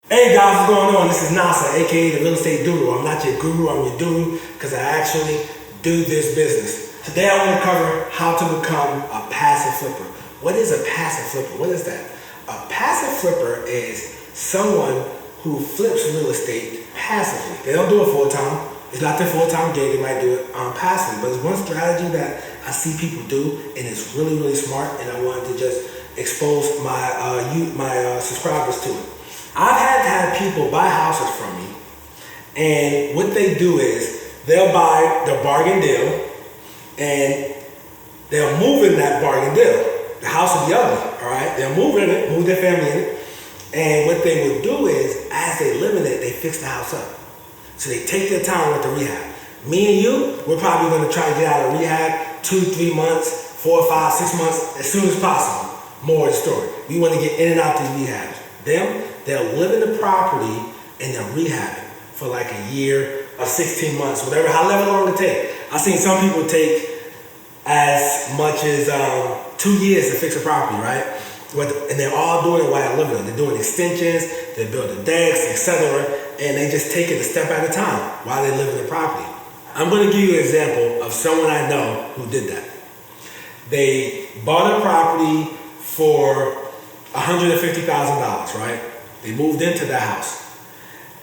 Hey guys, what's going on? This is Nasar, aka the Real Estate Doru. I'm not your guru, I'm your Doru, because I actually do this business. Today I want to cover how to become a passive flipper. What is a passive flipper? What is that? A passive flipper is someone who flips real estate passively. They don't do it full time. It's not their full-time gig. They might do it passively. But it's one strategy that I see people do, and it's really, really smart, and I wanted to just expose my subscribers to it. I've had people buy houses from me, and what they do is they'll buy the bargain deal, and they'll move in that bargain deal. The house will be ugly, all right? They'll move in it, move their family in it, and what they would do is, as they live in it, they fix the house up. So they take their time with the rehab. Me and you, we're probably going to try to get out of rehab 2-3 months, 4, 5, 6 months, as soon as possible. More of the story. We want to get in and out these rehabs. They'll live in the property and they'll rehab it for like a year or 16 months, whatever, however long it takes. I've seen some people take as much as 2 years to fix a property, right? And they're all doing it while they're living in it. They're doing extensions, they're building decks, etc., and they just take it a step at a time while they live in the property. I'm going to give you an example of someone I know who did that. They bought a property for $150,000, right? They moved into that house.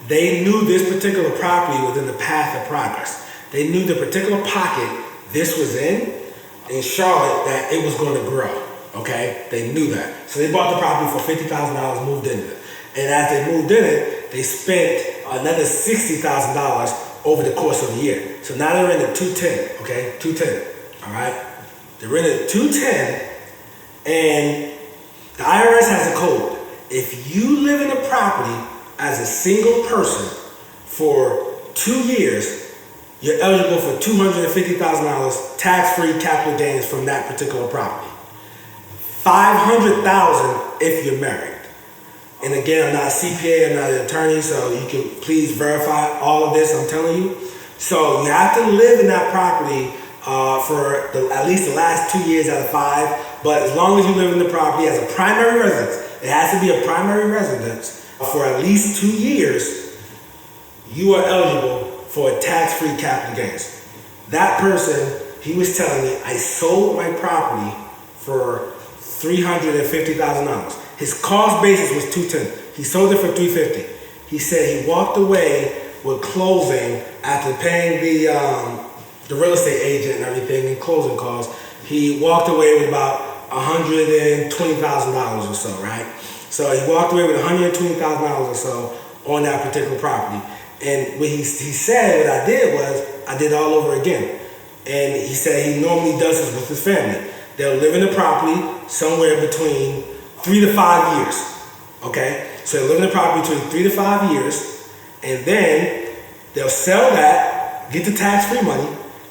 They knew this particular property was in the path of progress. They knew the particular pocket this was in Charlotte that it was going to grow, okay? They knew that. So they bought the property for $50,000, moved into it. And as they moved in it, they spent another $60,000 over the course of the year. So now they're in the 210, okay? 210, all right? They're in the 210, and the IRS has a code. If you live in a property as a single person for 2 years, you're eligible for $250,000 tax-free capital gains from that particular property. $500,000 if you're married. And again, I'm not a CPA, I'm not an attorney, so you can please verify all of this I'm telling you. So you have to live in that property for at least the last 2 years out of 5. But as long as you live in the property as a primary residence, it has to be a primary residence for at least 2 years, you are eligible for a tax-free capital gains. That person, he was telling me, I sold my property for $350,000. His cost basis was $210. He sold it for $350. He said he walked away with closing after paying the real estate agent and everything and closing costs. He walked away with about $120,000 or so, right? So he walked away with $120,000 or so on that particular property. And what he said, what I did was, I did all over again. And he said he normally does this with his family. They'll live in the property somewhere between 3 to 5 years, okay? So they'll live in the property between 3 to 5 years, and then they'll sell that, get the tax-free money,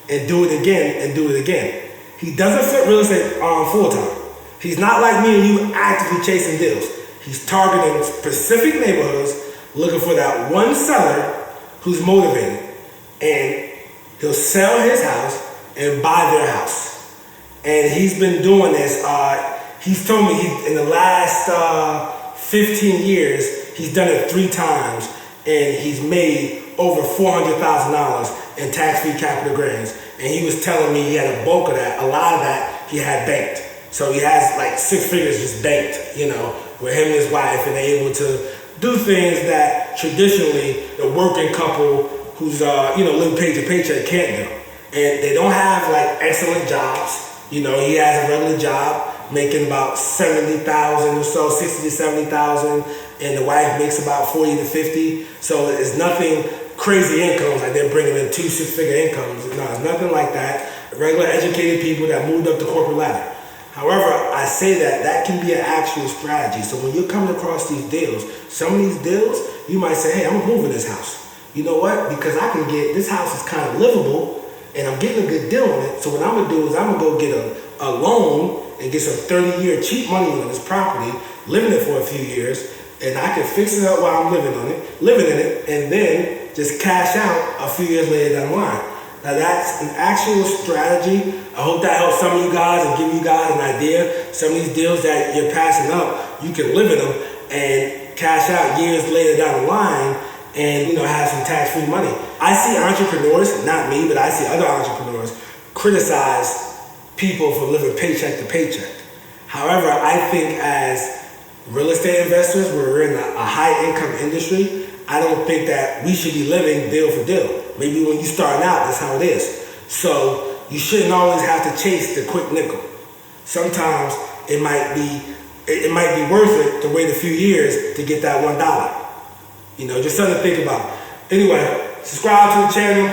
and do it again, and do it again. He doesn't flip real estate full-time. He's not like me and you actively chasing deals. He's targeting specific neighborhoods, looking for that one seller who's motivated. And he'll sell his house and buy their house. And he's been doing this. He's told me in the last 15 years, he's done it 3 times, and he's made over $400,000 in tax-free capital gains. And he was telling me he had a bulk of that, a lot of that he had banked. So he has like 6 figures just banked, you know, with him and his wife, and they're able to do things that traditionally the working couple who's, living paycheck to paycheck can't do. And they don't have like excellent jobs. You know, he has a regular job making about $70,000 or so, $60,000 to $70,000, and the wife makes about $40,000 to $50,000. So it's nothing crazy incomes, like they're bringing in 2 6-figure incomes. No, it's nothing like that. Regular educated people that moved up the corporate ladder. However, I say that can be an actual strategy. So when you're coming across these deals, some of these deals, you might say, hey, I'm moving this house. You know what? Because I can get, this house is kind of livable, and I'm getting a good deal on it. So what I'm gonna do is I'm gonna go get a loan and get some 30-year cheap money on this property, living it for a few years, and I can fix it up while I'm living in it, and then just cash out a few years later down the line. Now that's an actual strategy. I hope that helps some of you guys and give you guys an idea. Some of these deals that you're passing up, you can live in them, and cash out years later down the line and have some tax-free money. I see entrepreneurs, not me, but I see other entrepreneurs criticize people for living paycheck to paycheck. However, I think as real estate investors, we're in a high income industry. I don't think that we should be living deal for deal. Maybe when you start out, that's how it is. So you shouldn't always have to chase the quick nickel. Sometimes it might be worth it to wait a few years to get that $1. Just something to think about. Anyway, subscribe to the channel,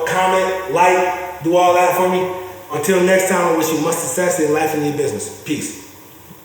comment, like, do all that for me. Until next time, I wish you much success in life and your business. Peace.